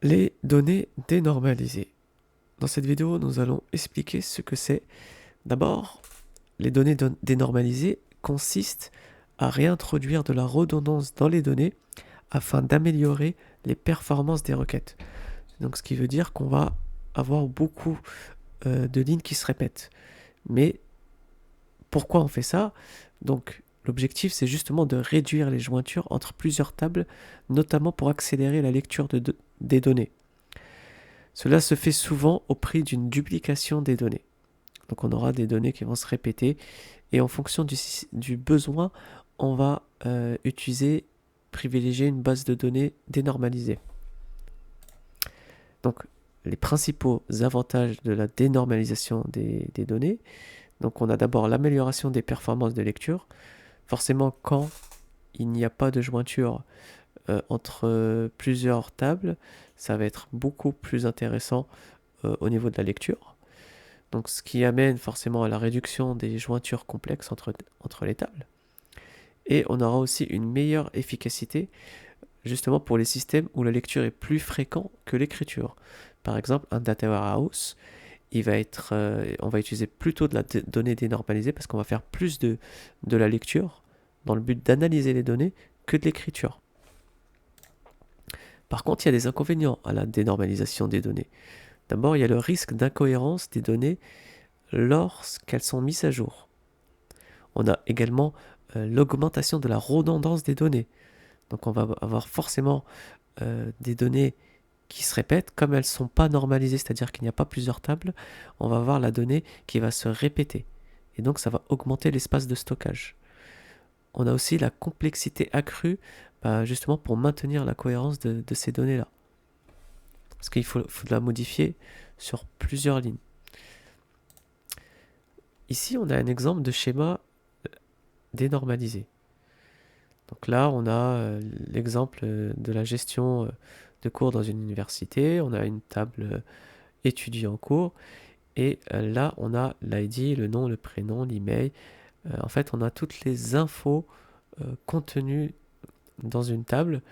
Les données dénormalisées. Dans cette vidéo, nous allons expliquer ce que c'est. D'abord, les données dénormalisées consistent à réintroduire de la redondance dans les données afin d'améliorer les performances des requêtes. Donc, ce qui veut dire qu'on va avoir beaucoup de lignes qui se répètent. Mais pourquoi on fait ça? Donc, l'objectif, c'est justement de réduire les jointures entre plusieurs tables, notamment pour accélérer la lecture des données. Cela se fait souvent au prix d'une duplication des données. Donc on aura des données qui vont se répéter et en fonction du besoin, on va privilégier une base de données dénormalisée. Donc les principaux avantages de la dénormalisation des données, donc on a d'abord l'amélioration des performances de lecture. Forcément, quand il n'y a pas de jointure entre plusieurs tables, ça va être beaucoup plus intéressant au niveau de la lecture. Donc ce qui amène forcément à la réduction des jointures complexes entre les tables. Et on aura aussi une meilleure efficacité justement pour les systèmes où la lecture est plus fréquente que l'écriture. Par exemple, un data warehouse, on va utiliser plutôt de la donnée dénormalisée parce qu'on va faire plus de la lecture dans le but d'analyser les données que de l'écriture. Par contre, il y a des inconvénients à la dénormalisation des données. D'abord, il y a le risque d'incohérence des données lorsqu'elles sont mises à jour. On a également l'augmentation de la redondance des données. Donc on va avoir forcément des données qui se répètent, comme elles ne sont pas normalisées, c'est-à-dire qu'il n'y a pas plusieurs tables, on va avoir la donnée qui va se répéter. Et donc ça va augmenter l'espace de stockage. On a aussi la complexité accrue, justement pour maintenir la cohérence de ces données-là. Parce qu'il faut la modifier sur plusieurs lignes. Ici, on a un exemple de schéma dénormalisé. Donc là, on a l'exemple de la gestion de cours dans une université. On a une table étudiant en cours. Et là, on a l'ID, le nom, le prénom, l'email. En fait, on a toutes les infos contenues dans une table.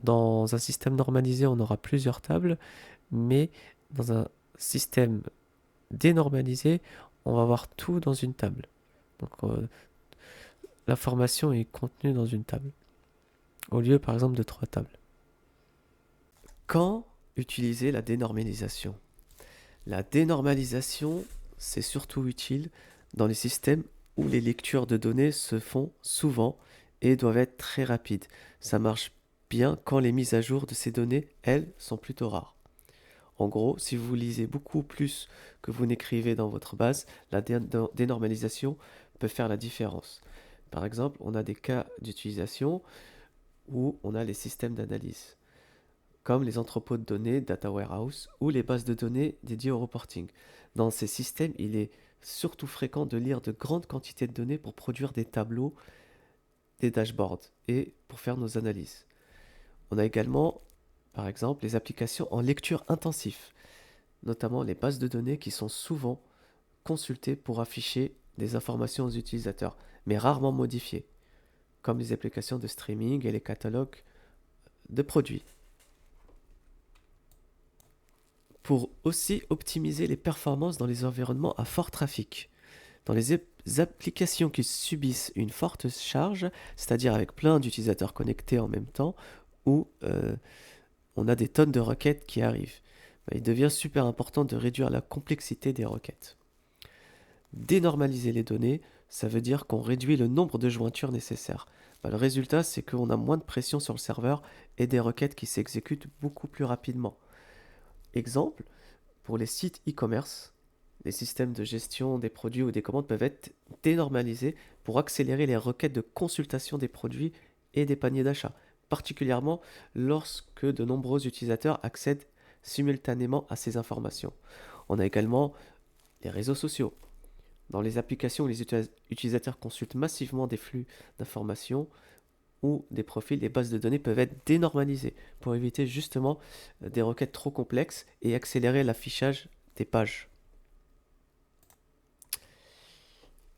Dans un système normalisé, on aura plusieurs tables. Mais dans un système dénormalisé, on va avoir tout dans une table. Donc l'information est contenue dans une table, au lieu par exemple de 3 tables. Quand utiliser la dénormalisation? La dénormalisation, c'est surtout utile dans les systèmes où les lectures de données se font souvent et doivent être très rapides. Ça marche bien quand les mises à jour de ces données, elles, sont plutôt rares. En gros, si vous lisez beaucoup plus que vous n'écrivez dans votre base, la dénormalisation peut faire la différence. Par exemple, on a des cas d'utilisation où on a les systèmes d'analyse, comme les entrepôts de données, data warehouse, ou les bases de données dédiées au reporting. Dans ces systèmes, il est surtout fréquent de lire de grandes quantités de données pour produire des tableaux, des dashboards et pour faire nos analyses. On a également, par exemple, les applications en lecture intensive, notamment les bases de données qui sont souvent consultées pour afficher des informations aux utilisateurs, mais rarement modifiées, comme les applications de streaming et les catalogues de produits. Pour aussi optimiser les performances dans les environnements à fort trafic. Dans les applications qui subissent une forte charge, c'est-à-dire avec plein d'utilisateurs connectés en même temps, où on a des tonnes de requêtes qui arrivent, il devient super important de réduire la complexité des requêtes. Dénormaliser les données, ça veut dire qu'on réduit le nombre de jointures nécessaires. Le résultat, c'est qu'on a moins de pression sur le serveur et des requêtes qui s'exécutent beaucoup plus rapidement. Exemple, pour les sites e-commerce, les systèmes de gestion des produits ou des commandes peuvent être dénormalisés pour accélérer les requêtes de consultation des produits et des paniers d'achat, particulièrement lorsque de nombreux utilisateurs accèdent simultanément à ces informations. On a également les réseaux sociaux. Dans les applications où les utilisateurs consultent massivement des flux d'informations ou des profils, les bases de données peuvent être dénormalisées pour éviter justement des requêtes trop complexes et accélérer l'affichage des pages.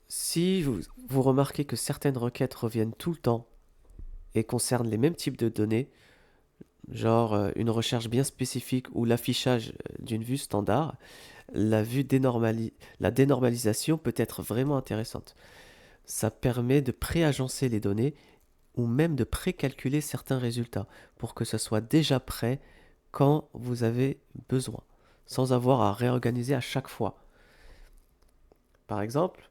Si vous remarquez que certaines requêtes reviennent tout le temps et concernent les mêmes types de données, genre une recherche bien spécifique ou l'affichage d'une vue standard, la dénormalisation peut être vraiment intéressante. Ça permet de préagencer les données ou même de précalculer certains résultats pour que ce soit déjà prêt quand vous avez besoin, sans avoir à réorganiser à chaque fois. Par exemple,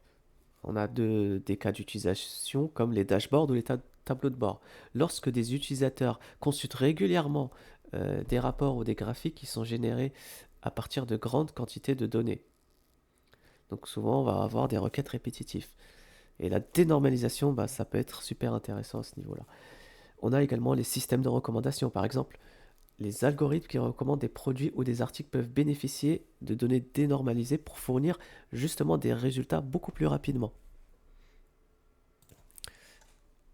on a des cas d'utilisation comme les dashboards ou les tableaux de bord. Lorsque des utilisateurs consultent régulièrement des rapports ou des graphiques qui sont générés à partir de grandes quantités de données. Donc souvent, on va avoir des requêtes répétitives. Et la dénormalisation, bah, ça peut être super intéressant à ce niveau-là. On a également les systèmes de recommandation. Par exemple, les algorithmes qui recommandent des produits ou des articles peuvent bénéficier de données dénormalisées pour fournir justement des résultats beaucoup plus rapidement.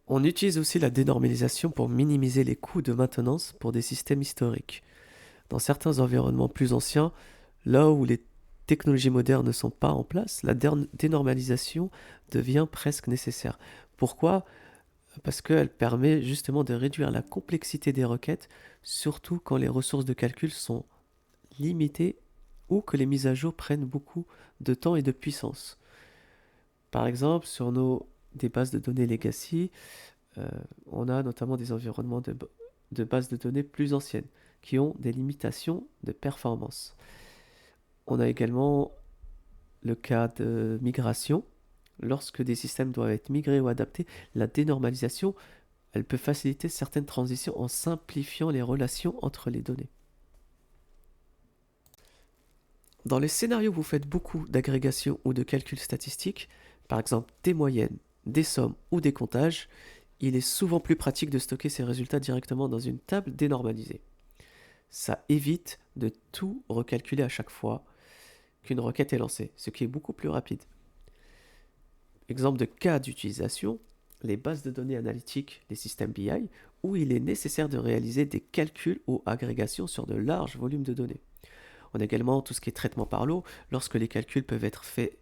On utilise aussi la dénormalisation pour minimiser les coûts de maintenance pour des systèmes historiques. Dans certains environnements plus anciens, là où les technologies modernes ne sont pas en place, la dénormalisation devient presque nécessaire. Pourquoi? Parce qu'elle permet justement de réduire la complexité des requêtes, surtout quand les ressources de calcul sont limitées ou que les mises à jour prennent beaucoup de temps et de puissance. Par exemple, sur des bases de données legacy, euh, on a notamment des environnements de bases de données plus anciennes qui ont des limitations de performance. On a également le cas de migration. Lorsque des systèmes doivent être migrés ou adaptés, la dénormalisation, elle peut faciliter certaines transitions en simplifiant les relations entre les données. Dans les scénarios où vous faites beaucoup d'agrégation ou de calculs statistiques, par exemple des moyennes, des sommes ou des comptages, il est souvent plus pratique de stocker ces résultats directement dans une table dénormalisée. Ça évite de tout recalculer à chaque fois qu'une requête est lancée, ce qui est beaucoup plus rapide. Exemple de cas d'utilisation, les bases de données analytiques, les systèmes BI, où il est nécessaire de réaliser des calculs ou agrégations sur de larges volumes de données. On a également tout ce qui est traitement par lot, lorsque les calculs peuvent être faits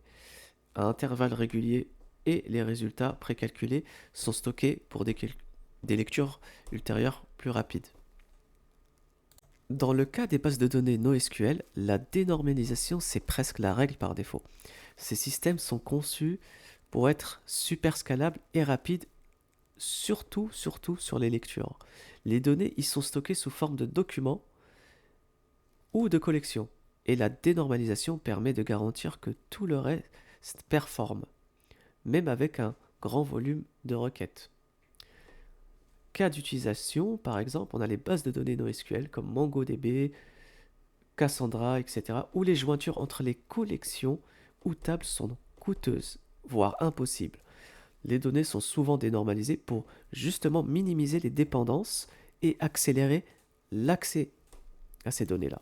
à intervalles réguliers et les résultats précalculés sont stockés pour des lectures ultérieures plus rapides. Dans le cas des bases de données NoSQL, la dénormalisation, c'est presque la règle par défaut. Ces systèmes sont conçus pour être super scalables et rapides, surtout sur les lectures. Les données y sont stockées sous forme de documents ou de collections, et la dénormalisation permet de garantir que tout le reste performe, même avec un grand volume de requêtes. Cas d'utilisation, par exemple, on a les bases de données NoSQL comme MongoDB, Cassandra, etc., où les jointures entre les collections ou tables sont coûteuses, voire impossibles. Les données sont souvent dénormalisées pour justement minimiser les dépendances et accélérer l'accès à ces données-là.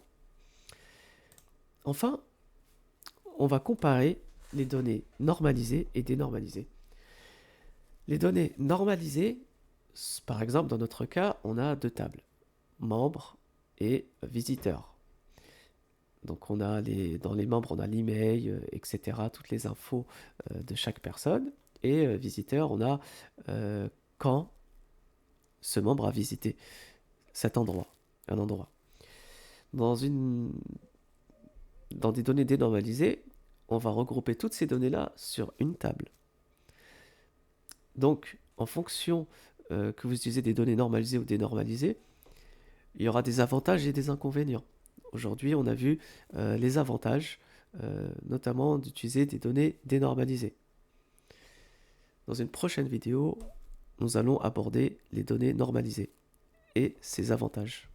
Enfin, on va comparer les données normalisées et dénormalisées. Les données normalisées, par exemple, dans notre cas, on a deux tables, membres et visiteurs. Donc dans les membres, on a l'email, etc., toutes les infos de chaque personne. Et visiteurs, on a quand ce membre a visité cet endroit, un endroit. Dans des données dénormalisées, on va regrouper toutes ces données-là sur une table. Donc, en fonction que vous utilisez des données normalisées ou dénormalisées, il y aura des avantages et des inconvénients. Aujourd'hui, on a vu les avantages, notamment d'utiliser des données dénormalisées. Dans une prochaine vidéo, nous allons aborder les données normalisées et ses avantages.